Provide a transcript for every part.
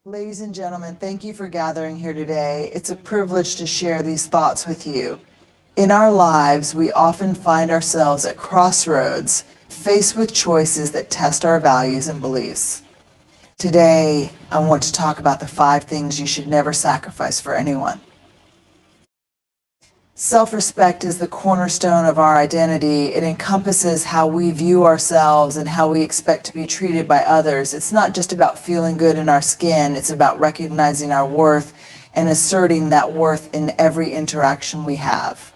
Ladies and gentlemen, thank you for gathering here today. It's a privilege to share these thoughts with you. In our lives, we often find ourselves at crossroads, faced with choices that test our values and beliefs. Today, I want to talk about the 5 things you should never sacrifice for anyone. Self-respect is the cornerstone of our identity. It encompasses how we view ourselves and how we expect to be treated by others. It's not just about feeling good in our skin. It's about recognizing our worth and asserting that worth in every interaction we have.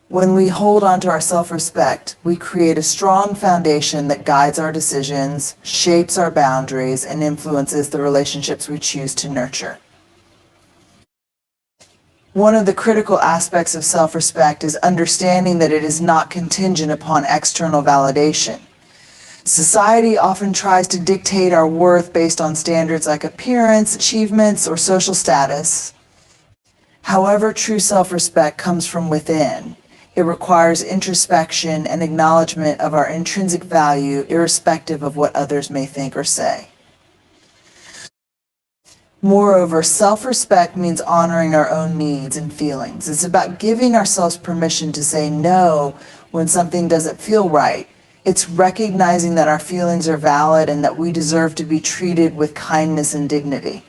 When we hold on to our self-respect, we create a strong foundation that guides our decisions, shapes our boundaries, and influences the relationships we choose to nurture. One of the critical aspects of self-respect is understanding that it is not contingent upon external validation. Society often tries to dictate our worth based on standards like appearance, achievements, or social status. However, true self-respect comes from within. It requires introspection and acknowledgement of our intrinsic value, irrespective of what others may think or say. Moreover, self-respect means honoring our own needs and feelings. It's about giving ourselves permission to say no when something doesn't feel right. It's recognizing that our feelings are valid and that we deserve to be treated with kindness and dignity.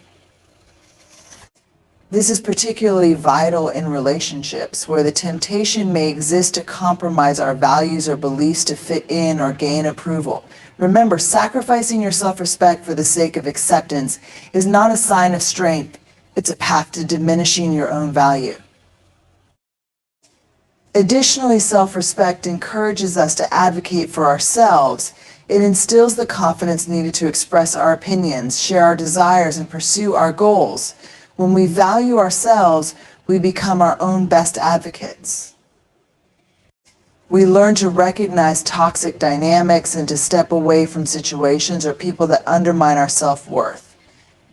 This is particularly vital in relationships, where the temptation may exist to compromise our values or beliefs to fit in or gain approval. Remember, sacrificing your self-respect for the sake of acceptance is not a sign of strength. It's a path to diminishing your own value. Additionally, self-respect encourages us to advocate for ourselves. It instills the confidence needed to express our opinions, share our desires, and pursue our goals. When we value ourselves, we become our own best advocates. We learn to recognize toxic dynamics and to step away from situations or people that undermine our self-worth.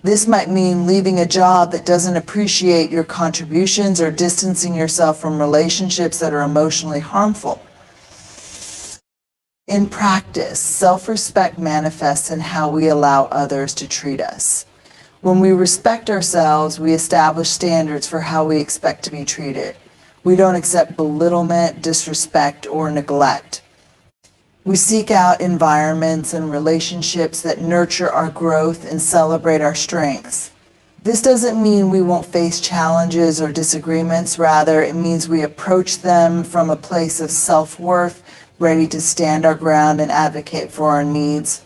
This might mean leaving a job that doesn't appreciate your contributions or distancing yourself from relationships that are emotionally harmful. In practice, self-respect manifests in how we allow others to treat us. When we respect ourselves, we establish standards for how we expect to be treated. We don't accept belittlement, disrespect, or neglect. We seek out environments and relationships that nurture our growth and celebrate our strengths. This doesn't mean we won't face challenges or disagreements. Rather, it means we approach them from a place of self-worth, ready to stand our ground and advocate for our needs.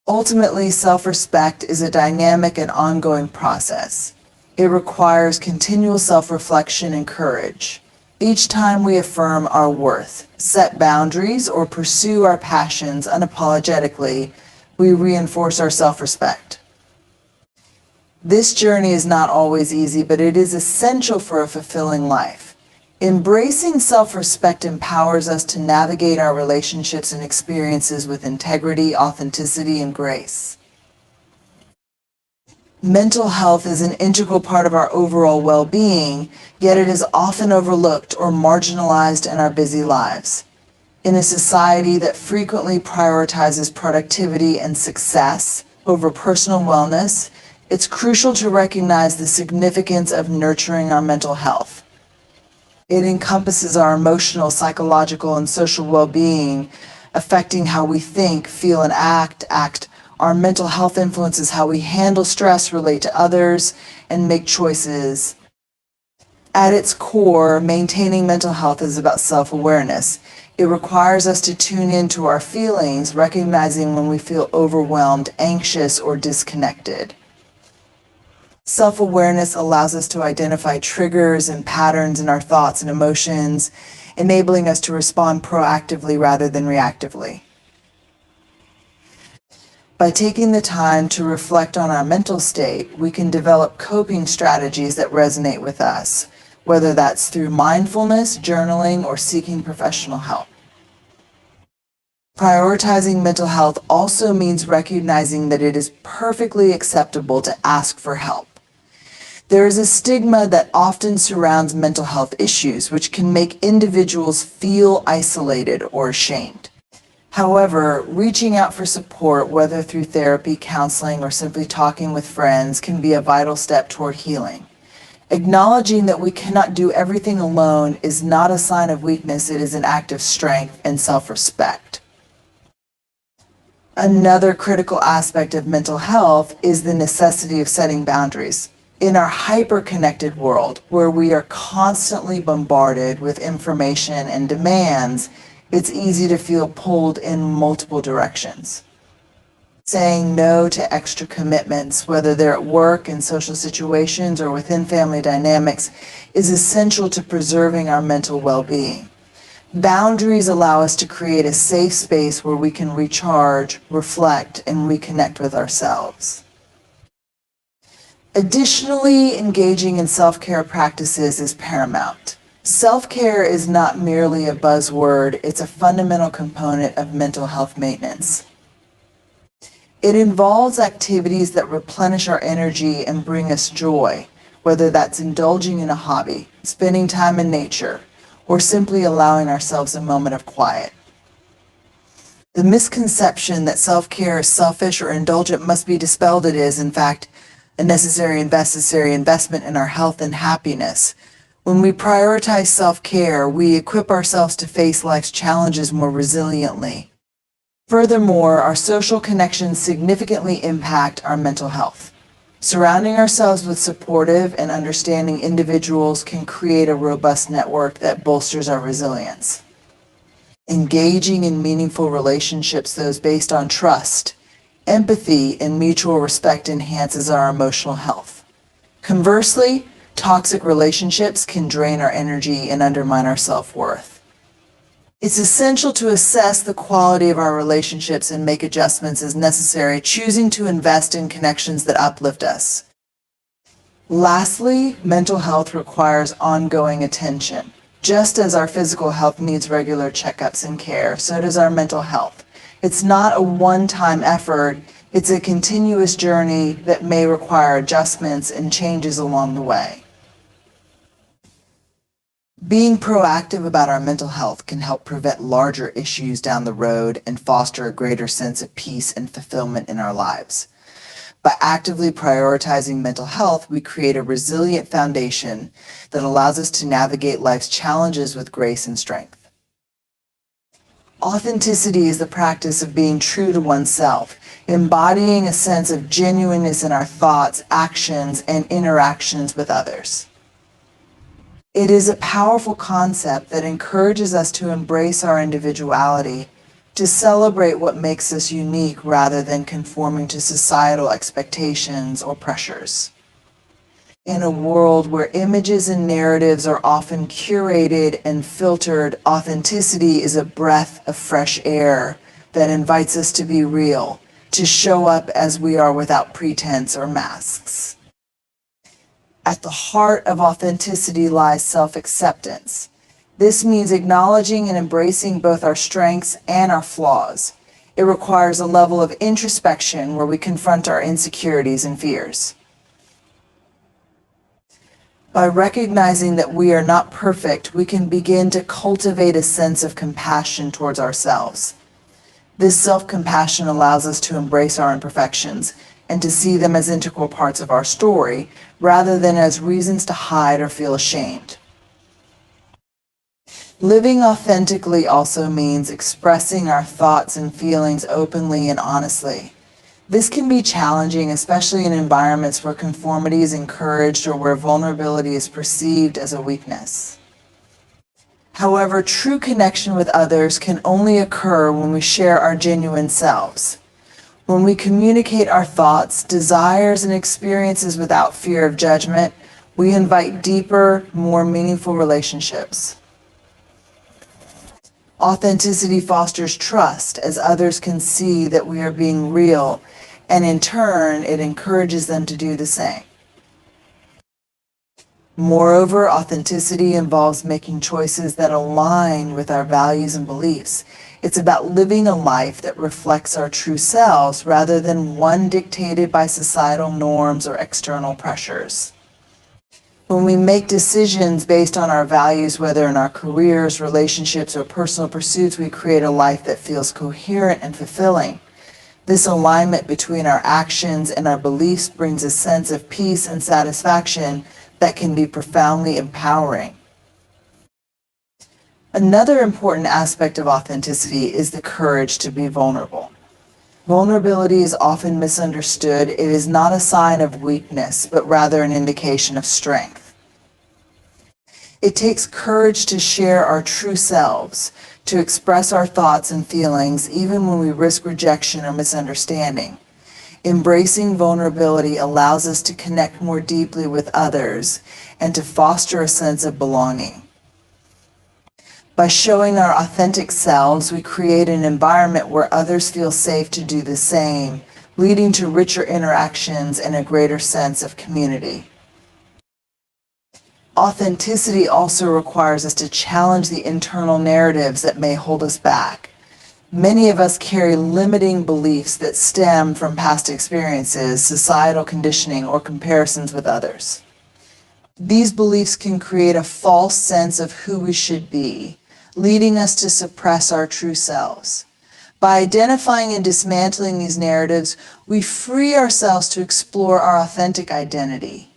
Ultimately, self-respect is a dynamic and ongoing process. It requires continual self-reflection and courage. Each time we affirm our worth, set boundaries, or pursue our passions unapologetically, we reinforce our self-respect. This journey is not always easy, but it is essential for a fulfilling life. Embracing self-respect empowers us to navigate our relationships and experiences with integrity, authenticity, and grace. Mental health is an integral part of our overall well-being, yet it is often overlooked or marginalized in our busy lives. In a society that frequently prioritizes productivity and success over personal wellness, it's crucial to recognize the significance of nurturing our mental health. It encompasses our emotional, psychological, and social well-being, affecting how we think, feel, and act. Our mental health influences how we handle stress, relate to others, and make choices. At its core, maintaining mental health is about self-awareness. It requires us to tune into our feelings, recognizing when we feel overwhelmed, anxious, or disconnected. Self-awareness allows us to identify triggers and patterns in our thoughts and emotions, enabling us to respond proactively rather than reactively. By taking the time to reflect on our mental state, we can develop coping strategies that resonate with us, whether that's through mindfulness, journaling, or seeking professional help. Prioritizing mental health also means recognizing that it is perfectly acceptable to ask for help. There is a stigma that often surrounds mental health issues, which can make individuals feel isolated or ashamed. However, reaching out for support, whether through therapy, counseling, or simply talking with friends, can be a vital step toward healing. Acknowledging that we cannot do everything alone is not a sign of weakness, it is an act of strength and self-respect. Another critical aspect of mental health is the necessity of setting boundaries. In our hyper-connected world, where we are constantly bombarded with information and demands, it's easy to feel pulled in multiple directions. Saying no to extra commitments, whether they're at work, in social situations, or within family dynamics, is essential to preserving our mental well-being. Boundaries allow us to create a safe space where we can recharge, reflect, and reconnect with ourselves. Additionally, engaging in self-care practices is paramount. Self-care is not merely a buzzword, it's a fundamental component of mental health maintenance. It involves activities that replenish our energy and bring us joy, whether that's indulging in a hobby, spending time in nature, or simply allowing ourselves a moment of quiet. The misconception that self-care is selfish or indulgent must be dispelled. It is, in fact, a necessary investment in our health and happiness. When we prioritize self-care, we equip ourselves to face life's challenges more resiliently. Furthermore, our social connections significantly impact our mental health. Surrounding ourselves with supportive and understanding individuals can create a robust network that bolsters our resilience. Engaging in meaningful relationships, those based on trust, empathy, and mutual respect, enhances our emotional health. Conversely, toxic relationships can drain our energy and undermine our self-worth. It's essential to assess the quality of our relationships and make adjustments as necessary, choosing to invest in connections that uplift us. Lastly, mental health requires ongoing attention. Just as our physical health needs regular checkups and care, so does our mental health. It's not a one-time effort, it's a continuous journey that may require adjustments and changes along the way. Being proactive about our mental health can help prevent larger issues down the road and foster a greater sense of peace and fulfillment in our lives. By actively prioritizing mental health, we create a resilient foundation that allows us to navigate life's challenges with grace and strength. Authenticity is the practice of being true to oneself, embodying a sense of genuineness in our thoughts, actions, and interactions with others. It is a powerful concept that encourages us to embrace our individuality, to celebrate what makes us unique rather than conforming to societal expectations or pressures. In a world where images and narratives are often curated and filtered, authenticity is a breath of fresh air that invites us to be real, to show up as we are without pretense or masks. At the heart of authenticity lies self-acceptance. This means acknowledging and embracing both our strengths and our flaws. It requires a level of introspection where we confront our insecurities and fears. By recognizing that we are not perfect, we can begin to cultivate a sense of compassion towards ourselves. This self-compassion allows us to embrace our imperfections and to see them as integral parts of our story, rather than as reasons to hide or feel ashamed. Living authentically also means expressing our thoughts and feelings openly and honestly. This can be challenging, especially in environments where conformity is encouraged or where vulnerability is perceived as a weakness. However, true connection with others can only occur when we share our genuine selves. When we communicate our thoughts, desires, and experiences without fear of judgment, we invite deeper, more meaningful relationships. Authenticity fosters trust as others can see that we are being real, and in turn, it encourages them to do the same. Moreover, authenticity involves making choices that align with our values and beliefs. It's about living a life that reflects our true selves rather than one dictated by societal norms or external pressures. When we make decisions based on our values, whether in our careers, relationships, or personal pursuits, we create a life that feels coherent and fulfilling. This alignment between our actions and our beliefs brings a sense of peace and satisfaction that can be profoundly empowering. Another important aspect of authenticity is the courage to be vulnerable. Vulnerability is often misunderstood. It is not a sign of weakness, but rather an indication of strength. It takes courage to share our true selves, to express our thoughts and feelings, even when we risk rejection or misunderstanding. Embracing vulnerability allows us to connect more deeply with others and to foster a sense of belonging. By showing our authentic selves, we create an environment where others feel safe to do the same, leading to richer interactions and a greater sense of community. Authenticity also requires us to challenge the internal narratives that may hold us back. Many of us carry limiting beliefs that stem from past experiences, societal conditioning, or comparisons with others. These beliefs can create a false sense of who we should be, leading us to suppress our true selves. By identifying and dismantling these narratives, we free ourselves to explore our authentic identity.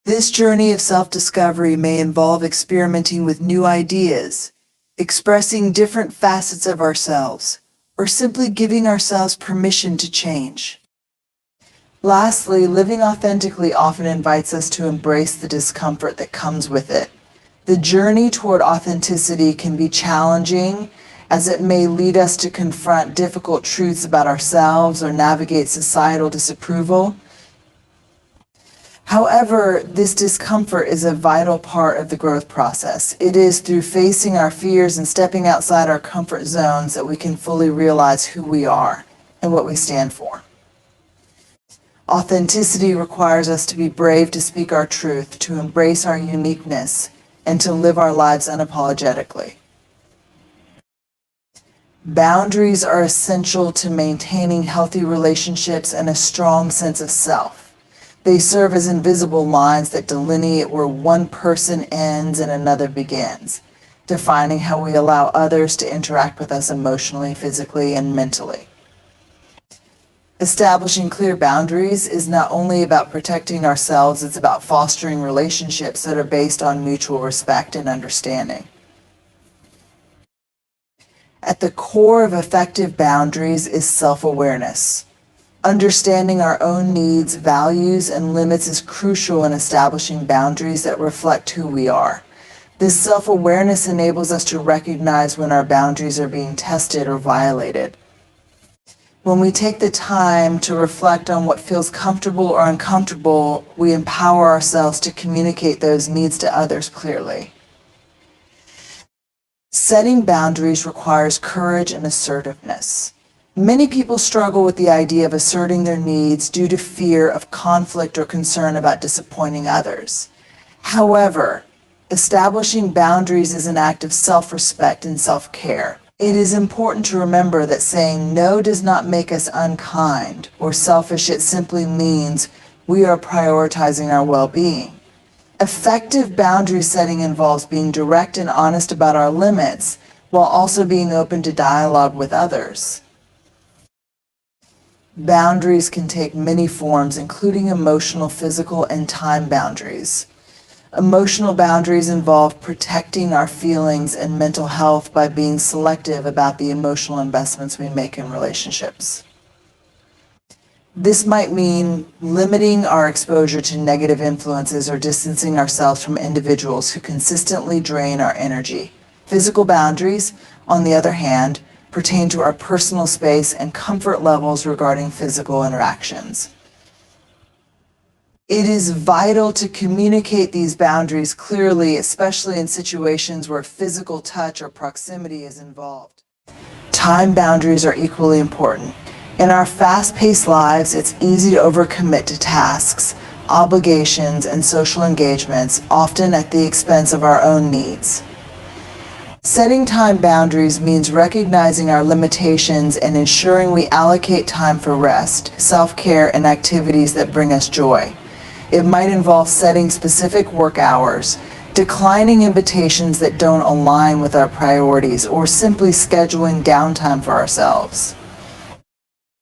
This journey of self-discovery may involve experimenting with new ideas, expressing different facets of ourselves, or simply giving ourselves permission to change. Lastly, living authentically often invites us to embrace the discomfort that comes with it. The journey toward authenticity can be challenging, as it may lead us to confront difficult truths about ourselves or navigate societal disapproval. However, this discomfort is a vital part of the growth process. It is through facing our fears and stepping outside our comfort zones that we can fully realize who we are and what we stand for. Authenticity requires us to be brave to speak our truth, to embrace our uniqueness, and to live our lives unapologetically. Boundaries are essential to maintaining healthy relationships and a strong sense of self. They serve as invisible lines that delineate where one person ends and another begins, defining how we allow others to interact with us emotionally, physically, and mentally. Establishing clear boundaries is not only about protecting ourselves, it's about fostering relationships that are based on mutual respect and understanding. At the core of effective boundaries is self-awareness. Understanding our own needs, values, and limits is crucial in establishing boundaries that reflect who we are. This self-awareness enables us to recognize when our boundaries are being tested or violated. When we take the time to reflect on what feels comfortable or uncomfortable, we empower ourselves to communicate those needs to others clearly. Setting boundaries requires courage and assertiveness. Many people struggle with the idea of asserting their needs due to fear of conflict or concern about disappointing others. However, establishing boundaries is an act of self-respect and self-care. It is important to remember that saying no does not make us unkind or selfish. It simply means we are prioritizing our well-being. Effective boundary setting involves being direct and honest about our limits, while also being open to dialogue with others. Boundaries can take many forms, including emotional, physical, and time boundaries. Emotional boundaries involve protecting our feelings and mental health by being selective about the emotional investments we make in relationships. This might mean limiting our exposure to negative influences or distancing ourselves from individuals who consistently drain our energy. Physical boundaries, on the other hand, pertain to our personal space and comfort levels regarding physical interactions. It is vital to communicate these boundaries clearly, especially in situations where physical touch or proximity is involved. Time boundaries are equally important. In our fast-paced lives, it's easy to overcommit to tasks, obligations, and social engagements, often at the expense of our own needs. Setting time boundaries means recognizing our limitations and ensuring we allocate time for rest, self-care, and activities that bring us joy. It might involve setting specific work hours, declining invitations that don't align with our priorities, or simply scheduling downtime for ourselves.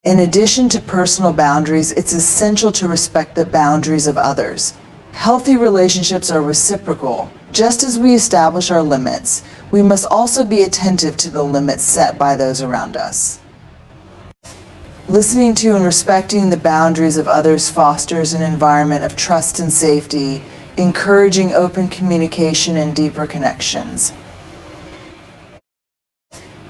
In addition to personal boundaries, it's essential to respect the boundaries of others. Healthy relationships are reciprocal. Just as we establish our limits, we must also be attentive to the limits set by those around us. Listening to and respecting the boundaries of others fosters an environment of trust and safety, encouraging open communication and deeper connections.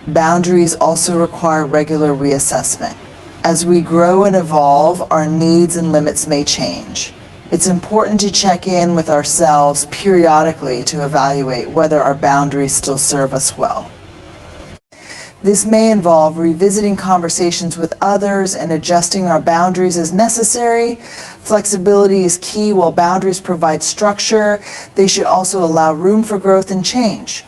Boundaries also require regular reassessment. As we grow and evolve, our needs and limits may change. It's important to check in with ourselves periodically to evaluate whether our boundaries still serve us well. This may involve revisiting conversations with others and adjusting our boundaries as necessary. Flexibility is key. While boundaries provide structure, they should also allow room for growth and change.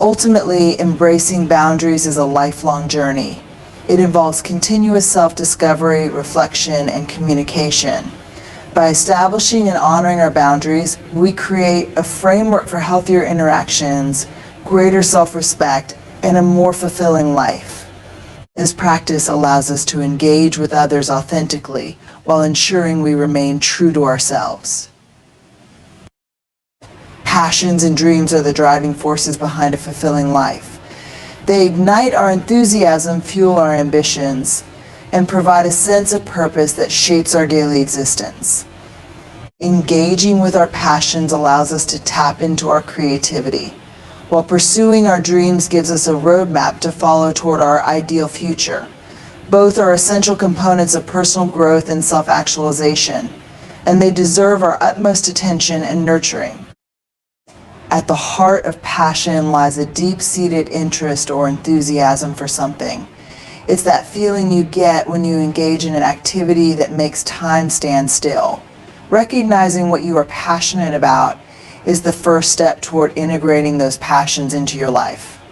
Ultimately, embracing boundaries is a lifelong journey. It involves continuous self-discovery, reflection, and communication. By establishing and honoring our boundaries, we create a framework for healthier interactions, greater self-respect, and a more fulfilling life. This practice allows us to engage with others authentically while ensuring we remain true to ourselves. Passions and dreams are the driving forces behind a fulfilling life. They ignite our enthusiasm, fuel our ambitions, and provide a sense of purpose that shapes our daily existence. Engaging with our passions allows us to tap into our creativity, while pursuing our dreams gives us a roadmap to follow toward our ideal future. Both are essential components of personal growth and self-actualization, and they deserve our utmost attention and nurturing. At the heart of passion lies a deep-seated interest or enthusiasm for something. It's that feeling you get when you engage in an activity that makes time stand still. Recognizing what you are passionate about is the first step toward integrating those passions into your life.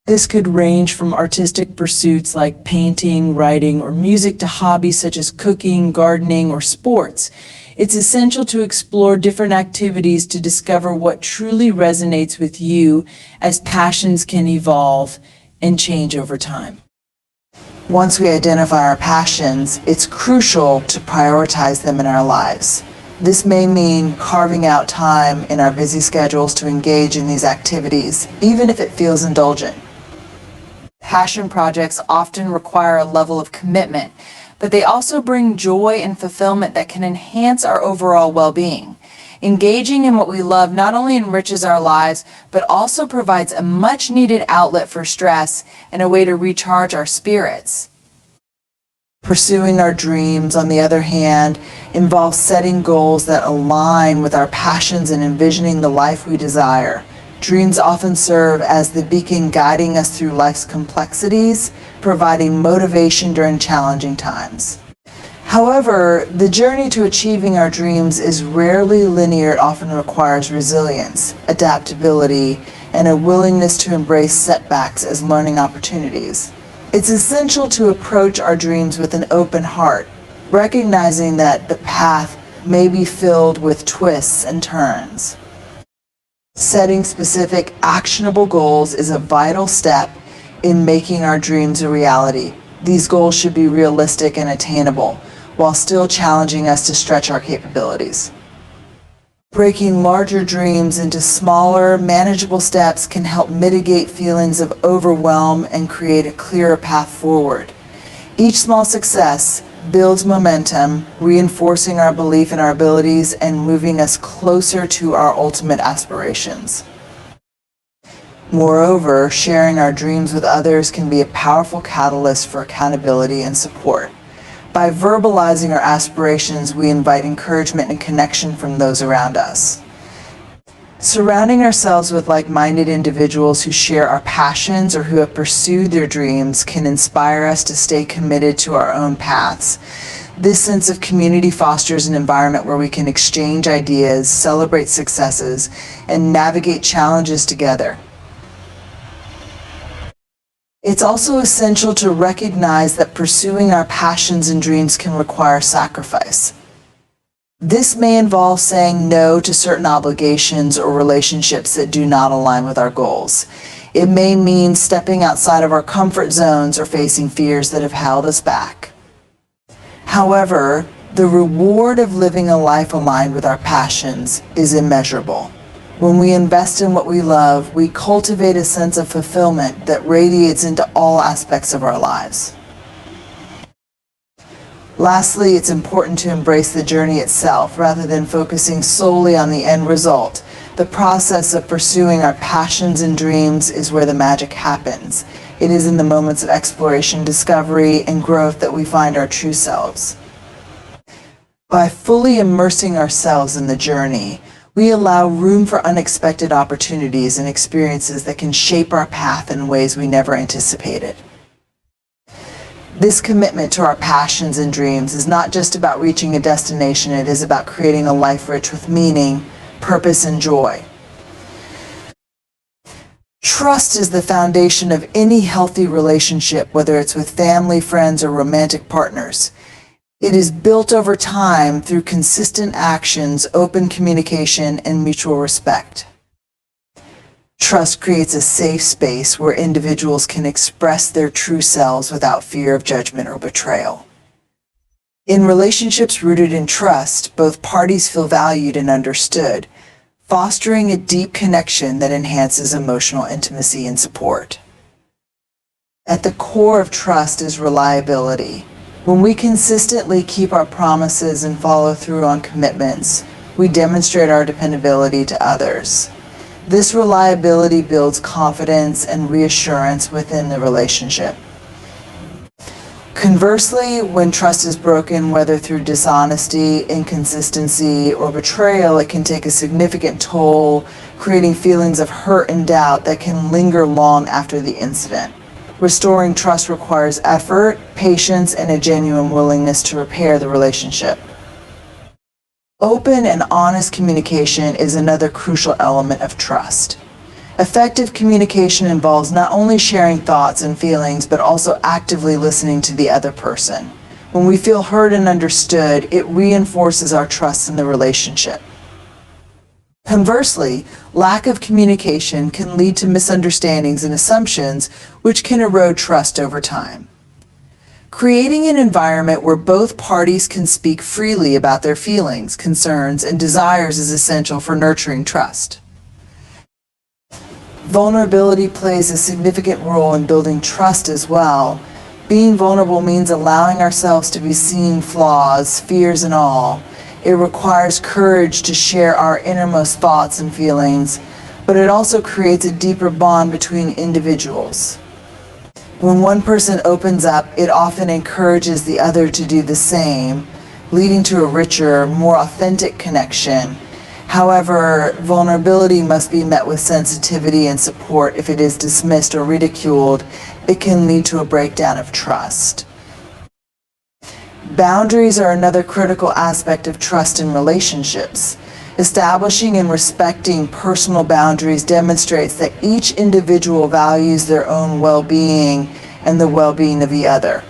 This could range from artistic pursuits like painting, writing, or music to hobbies such as cooking, gardening, or sports. It's essential to explore different activities to discover what truly resonates with you, as passions can evolve and change over time. Once we identify our passions, it's crucial to prioritize them in our lives. This may mean carving out time in our busy schedules to engage in these activities, even if it feels indulgent. Passion projects often require a level of commitment, but they also bring joy and fulfillment that can enhance our overall well-being. Engaging in what we love not only enriches our lives, but also provides a much-needed outlet for stress and a way to recharge our spirits. Pursuing our dreams, on the other hand, involves setting goals that align with our passions and envisioning the life we desire. Dreams often serve as the beacon guiding us through life's complexities, providing motivation during challenging times. However, the journey to achieving our dreams is rarely linear. It often requires resilience, adaptability, and a willingness to embrace setbacks as learning opportunities. It's essential to approach our dreams with an open heart, recognizing that the path may be filled with twists and turns. Setting specific, actionable goals is a vital step in making our dreams a reality. These goals should be realistic and attainable, while still challenging us to stretch our capabilities. Breaking larger dreams into smaller, manageable steps can help mitigate feelings of overwhelm and create a clearer path forward. Each small success builds momentum, reinforcing our belief in our abilities and moving us closer to our ultimate aspirations. Moreover, sharing our dreams with others can be a powerful catalyst for accountability and support. By verbalizing our aspirations, we invite encouragement and connection from those around us. Surrounding ourselves with like-minded individuals who share our passions or who have pursued their dreams can inspire us to stay committed to our own paths. This sense of community fosters an environment where we can exchange ideas, celebrate successes, and navigate challenges together. It's also essential to recognize that pursuing our passions and dreams can require sacrifice. This may involve saying no to certain obligations or relationships that do not align with our goals. It may mean stepping outside of our comfort zones or facing fears that have held us back. However, the reward of living a life aligned with our passions is immeasurable. When we invest in what we love, we cultivate a sense of fulfillment that radiates into all aspects of our lives. Lastly, it's important to embrace the journey itself rather than focusing solely on the end result. The process of pursuing our passions and dreams is where the magic happens. It is in the moments of exploration, discovery, and growth that we find our true selves. By fully immersing ourselves in the journey, we allow room for unexpected opportunities and experiences that can shape our path in ways we never anticipated. This commitment to our passions and dreams is not just about reaching a destination, it is about creating a life rich with meaning, purpose, and joy. Trust is the foundation of any healthy relationship, whether it's with family, friends, or romantic partners. It is built over time through consistent actions, open communication, and mutual respect. Trust creates a safe space where individuals can express their true selves without fear of judgment or betrayal. In relationships rooted in trust, both parties feel valued and understood, fostering a deep connection that enhances emotional intimacy and support. At the core of trust is reliability. When we consistently keep our promises and follow through on commitments, we demonstrate our dependability to others. This reliability builds confidence and reassurance within the relationship. Conversely, when trust is broken, whether through dishonesty, inconsistency, or betrayal, it can take a significant toll, creating feelings of hurt and doubt that can linger long after the incident. Restoring trust requires effort, patience, and a genuine willingness to repair the relationship. Open and honest communication is another crucial element of trust. Effective communication involves not only sharing thoughts and feelings, but also actively listening to the other person. When we feel heard and understood, it reinforces our trust in the relationship. Conversely, lack of communication can lead to misunderstandings and assumptions, which can erode trust over time. Creating an environment where both parties can speak freely about their feelings, concerns, and desires is essential for nurturing trust. Vulnerability plays a significant role in building trust as well. Being vulnerable means allowing ourselves to be seen, flaws, fears, and all. It requires courage to share our innermost thoughts and feelings, but it also creates a deeper bond between individuals. When one person opens up, it often encourages the other to do the same, leading to a richer, more authentic connection. However, vulnerability must be met with sensitivity and support. If it is dismissed or ridiculed, it can lead to a breakdown of trust. Boundaries are another critical aspect of trust in relationships. Establishing and respecting personal boundaries demonstrates that each individual values their own well-being and the well-being of the other.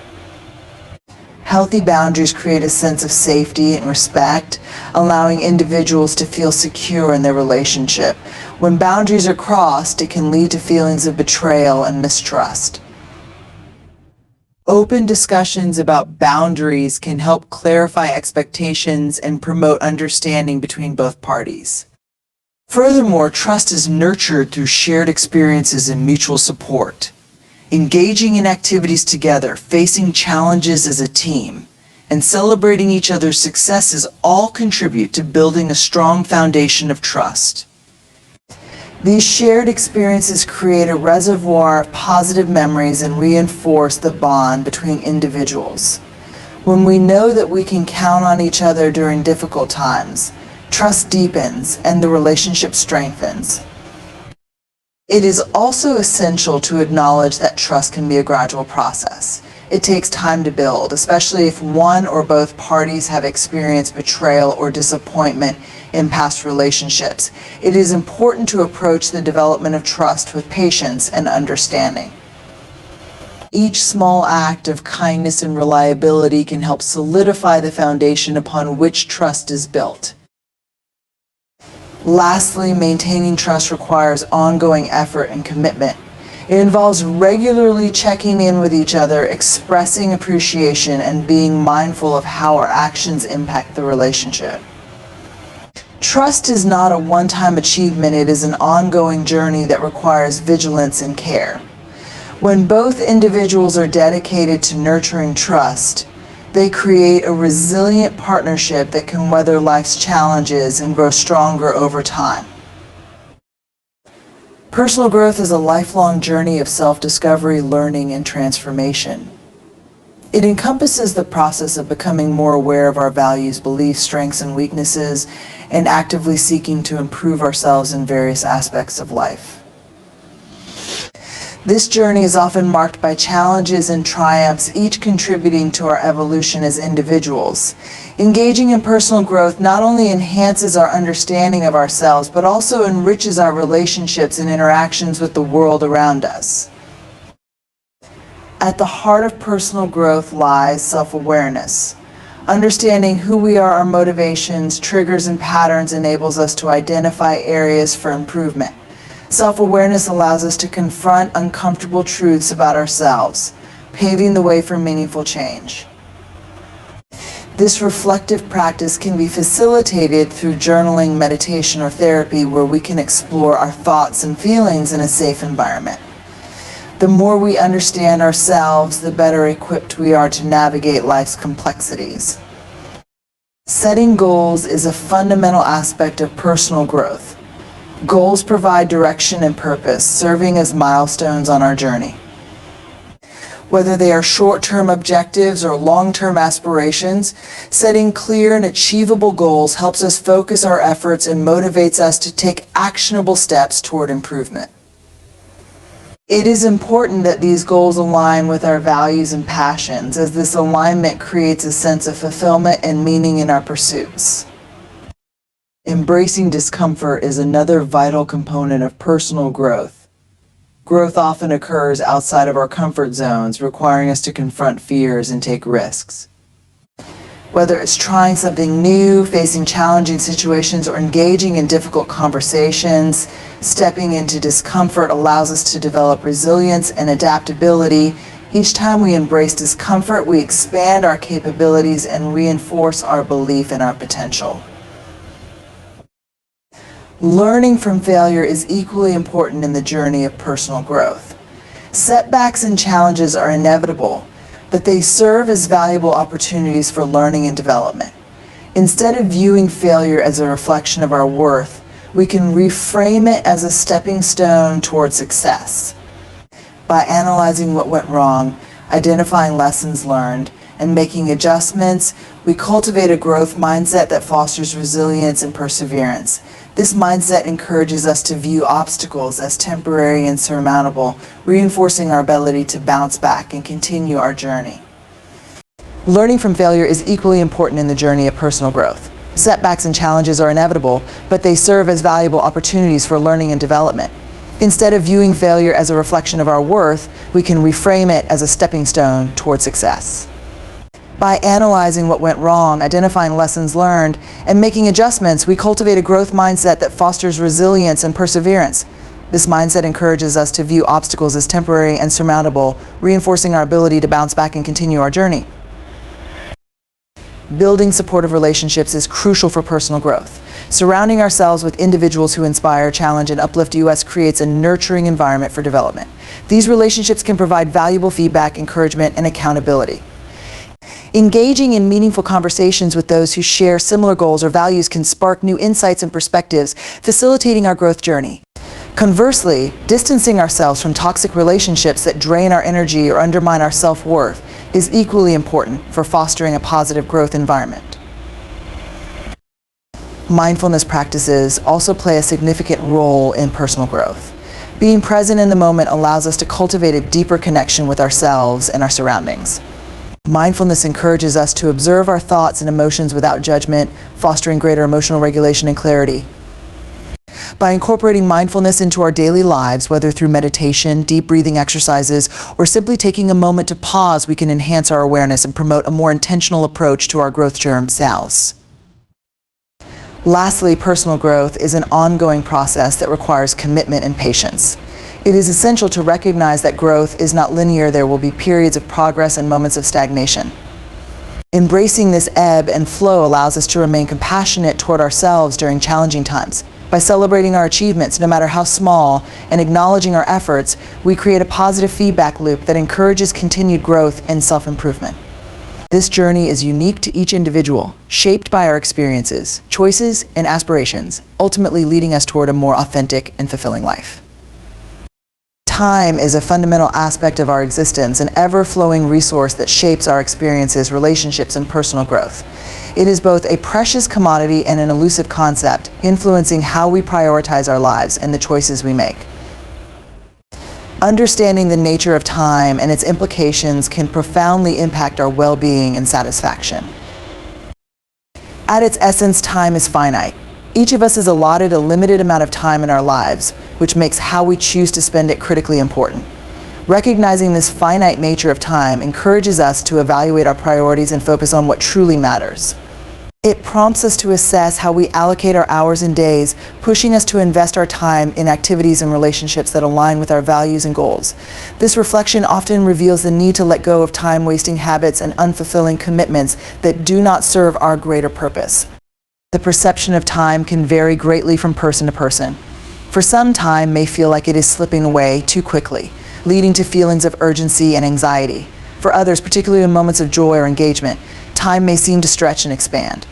Healthy boundaries create a sense of safety and respect, allowing individuals to feel secure in their relationship. When boundaries are crossed, it can lead to feelings of betrayal and mistrust. Open discussions about boundaries can help clarify expectations and promote understanding between both parties. Furthermore, trust is nurtured through shared experiences and mutual support. Engaging in activities together, facing challenges as a team, and celebrating each other's successes all contribute to building a strong foundation of trust. These shared experiences create a reservoir of positive memories and reinforce the bond between individuals. When we know that we can count on each other during difficult times, trust deepens and the relationship strengthens. It is also essential to acknowledge that trust can be a gradual process. It takes time to build, especially if one or both parties have experienced betrayal or disappointment in past relationships. It is important to approach the development of trust with patience and understanding. Each small act of kindness and reliability can help solidify the foundation upon which trust is built. Lastly, maintaining trust requires ongoing effort and commitment. It involves regularly checking in with each other, expressing appreciation, and being mindful of how our actions impact the relationship. Trust is not a one-time achievement, it is an ongoing journey that requires vigilance and care. When both individuals are dedicated to nurturing trust, they create a resilient partnership that can weather life's challenges and grow stronger over time. Personal growth is a lifelong journey of self-discovery, learning, and transformation. It encompasses the process of becoming more aware of our values, beliefs, strengths, and weaknesses, and actively seeking to improve ourselves in various aspects of life. This journey is often marked by challenges and triumphs, each contributing to our evolution as individuals. Engaging in personal growth not only enhances our understanding of ourselves, but also enriches our relationships and interactions with the world around us. At the heart of personal growth lies self-awareness. Understanding who we are, our motivations, triggers, and patterns enables us to identify areas for improvement. Self-awareness allows us to confront uncomfortable truths about ourselves, paving the way for meaningful change. This reflective practice can be facilitated through journaling, meditation, or therapy, where we can explore our thoughts and feelings in a safe environment. The more we understand ourselves, the better equipped we are to navigate life's complexities. Setting goals is a fundamental aspect of personal growth. Goals provide direction and purpose, serving as milestones on our journey. Whether they are short-term objectives or long-term aspirations, setting clear and achievable goals helps us focus our efforts and motivates us to take actionable steps toward improvement. It is important that these goals align with our values and passions, as this alignment creates a sense of fulfillment and meaning in our pursuits. Embracing discomfort is another vital component of personal growth. Growth often occurs outside of our comfort zones, requiring us to confront fears and take risks. Whether it's trying something new, facing challenging situations, or engaging in difficult conversations, stepping into discomfort allows us to develop resilience and adaptability. Each time we embrace discomfort, we expand our capabilities and reinforce our belief in our potential. Learning from failure is equally important in the journey of personal growth. Setbacks and challenges are inevitable, but they serve as valuable opportunities for learning and development. Instead of viewing failure as a reflection of our worth, we can reframe it as a stepping stone toward success. By analyzing what went wrong, identifying lessons learned, and making adjustments, we cultivate a growth mindset that fosters resilience and perseverance. This mindset encourages us to view obstacles as temporary and surmountable, reinforcing our ability to bounce back and continue our journey. Learning from failure is equally important in the journey of personal growth. Setbacks and challenges are inevitable, but they serve as valuable opportunities for learning and development. Instead of viewing failure as a reflection of our worth, we can reframe it as a stepping stone toward success. By analyzing what went wrong, identifying lessons learned, and making adjustments, we cultivate a growth mindset that fosters resilience and perseverance. This mindset encourages us to view obstacles as temporary and surmountable, reinforcing our ability to bounce back and continue our journey. Building supportive relationships is crucial for personal growth. Surrounding ourselves with individuals who inspire, challenge, and uplift us creates a nurturing environment for development. These relationships can provide valuable feedback, encouragement, and accountability. Engaging in meaningful conversations with those who share similar goals or values can spark new insights and perspectives, facilitating our growth journey. Conversely, distancing ourselves from toxic relationships that drain our energy or undermine our self-worth is equally important for fostering a positive growth environment. Mindfulness practices also play a significant role in personal growth. Being present in the moment allows us to cultivate a deeper connection with ourselves and our surroundings. Mindfulness encourages us to observe our thoughts and emotions without judgment, fostering greater emotional regulation and clarity. By incorporating mindfulness into our daily lives, whether through meditation, deep breathing exercises, or simply taking a moment to pause, we can enhance our awareness and promote a more intentional approach to our growth journey selves. Lastly, personal growth is an ongoing process that requires commitment and patience. It is essential to recognize that growth is not linear. There will be periods of progress and moments of stagnation. Embracing this ebb and flow allows us to remain compassionate toward ourselves during challenging times. By celebrating our achievements, no matter how small, and acknowledging our efforts, we create a positive feedback loop that encourages continued growth and self-improvement. This journey is unique to each individual, shaped by our experiences, choices, and aspirations, ultimately leading us toward a more authentic and fulfilling life. Time is a fundamental aspect of our existence, an ever-flowing resource that shapes our experiences, relationships, and personal growth. It is both a precious commodity and an elusive concept, influencing how we prioritize our lives and the choices we make. Understanding the nature of time and its implications can profoundly impact our well-being and satisfaction. At its essence, time is finite. Each of us is allotted a limited amount of time in our lives, which makes how we choose to spend it critically important. Recognizing this finite nature of time encourages us to evaluate our priorities and focus on what truly matters. It prompts us to assess how we allocate our hours and days, pushing us to invest our time in activities and relationships that align with our values and goals. This reflection often reveals the need to let go of time-wasting habits and unfulfilling commitments that do not serve our greater purpose. The perception of time can vary greatly from person to person. For some, time may feel like it is slipping away too quickly, leading to feelings of urgency and anxiety. For others, particularly in moments of joy or engagement, time may seem to stretch and expand.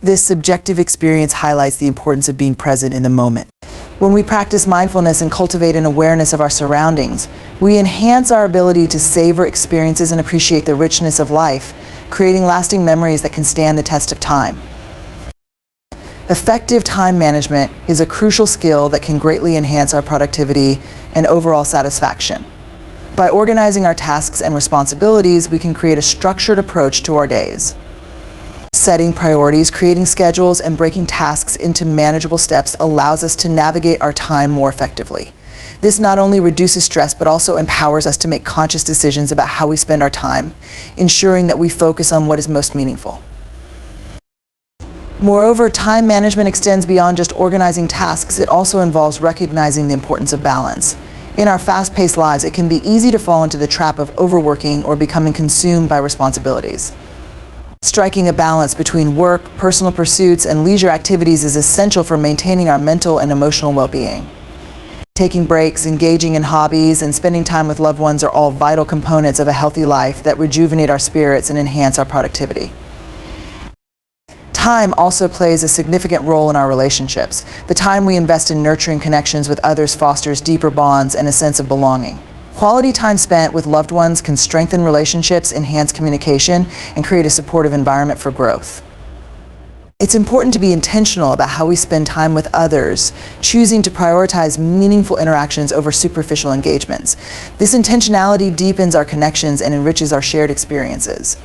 This subjective experience highlights the importance of being present in the moment. When we practice mindfulness and cultivate an awareness of our surroundings, we enhance our ability to savor experiences and appreciate the richness of life, creating lasting memories that can stand the test of time. Effective time management is a crucial skill that can greatly enhance our productivity and overall satisfaction. By organizing our tasks and responsibilities, we can create a structured approach to our days. Setting priorities, creating schedules, and breaking tasks into manageable steps allows us to navigate our time more effectively. This not only reduces stress, but also empowers us to make conscious decisions about how we spend our time, ensuring that we focus on what is most meaningful. Moreover, time management extends beyond just organizing tasks. It also involves recognizing the importance of balance. In our fast-paced lives, it can be easy to fall into the trap of overworking or becoming consumed by responsibilities. Striking a balance between work, personal pursuits, and leisure activities is essential for maintaining our mental and emotional well-being. Taking breaks, engaging in hobbies, and spending time with loved ones are all vital components of a healthy life that rejuvenate our spirits and enhance our productivity. Time also plays a significant role in our relationships. The time we invest in nurturing connections with others fosters deeper bonds and a sense of belonging. Quality time spent with loved ones can strengthen relationships, enhance communication, and create a supportive environment for growth. It's important to be intentional about how we spend time with others, choosing to prioritize meaningful interactions over superficial engagements. This intentionality deepens our connections and enriches our shared experiences.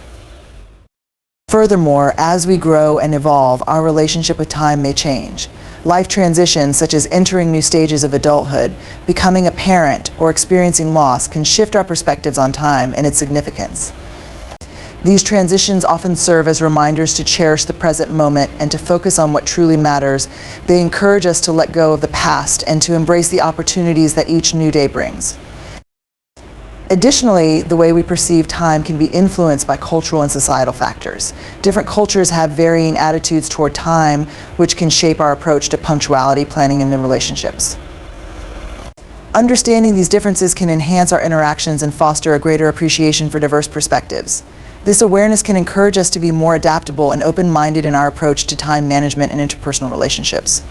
Furthermore, as we grow and evolve, our relationship with time may change. Life transitions, such as entering new stages of adulthood, becoming a parent, or experiencing loss, can shift our perspectives on time and its significance. These transitions often serve as reminders to cherish the present moment and to focus on what truly matters. They encourage us to let go of the past and to embrace the opportunities that each new day brings. Additionally, the way we perceive time can be influenced by cultural and societal factors. Different cultures have varying attitudes toward time, which can shape our approach to punctuality, planning, and relationships. Understanding these differences can enhance our interactions and foster a greater appreciation for diverse perspectives. This awareness can encourage us to be more adaptable and open-minded in our approach to time management and interpersonal relationships.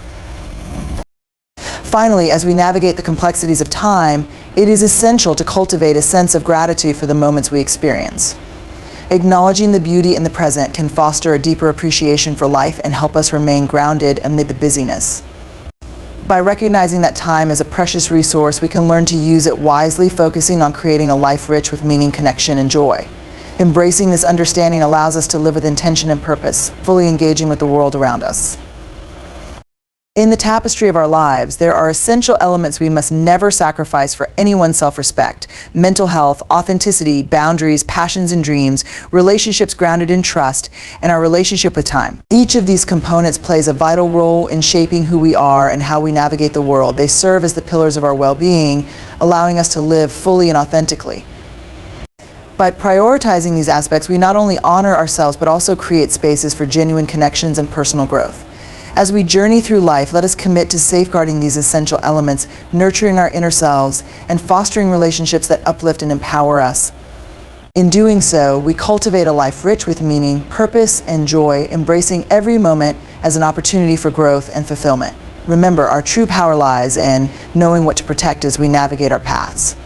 Finally, as we navigate the complexities of time, it is essential to cultivate a sense of gratitude for the moments we experience. Acknowledging the beauty in the present can foster a deeper appreciation for life and help us remain grounded amid the busyness. By recognizing that time is a precious resource, we can learn to use it wisely, focusing on creating a life rich with meaning, connection, and joy. Embracing this understanding allows us to live with intention and purpose, fully engaging with the world around us. In the tapestry of our lives, there are essential elements we must never sacrifice for anyone's self-respect: mental health, authenticity, boundaries, passions and dreams, relationships grounded in trust, and our relationship with time. Each of these components plays a vital role in shaping who we are and how we navigate the world. They serve as the pillars of our well-being, allowing us to live fully and authentically. By prioritizing these aspects, we not only honor ourselves, but also create spaces for genuine connections and personal growth. As we journey through life, let us commit to safeguarding these essential elements, nurturing our inner selves, and fostering relationships that uplift and empower us. In doing so, we cultivate a life rich with meaning, purpose, and joy, embracing every moment as an opportunity for growth and fulfillment. Remember, our true power lies in knowing what to protect as we navigate our paths.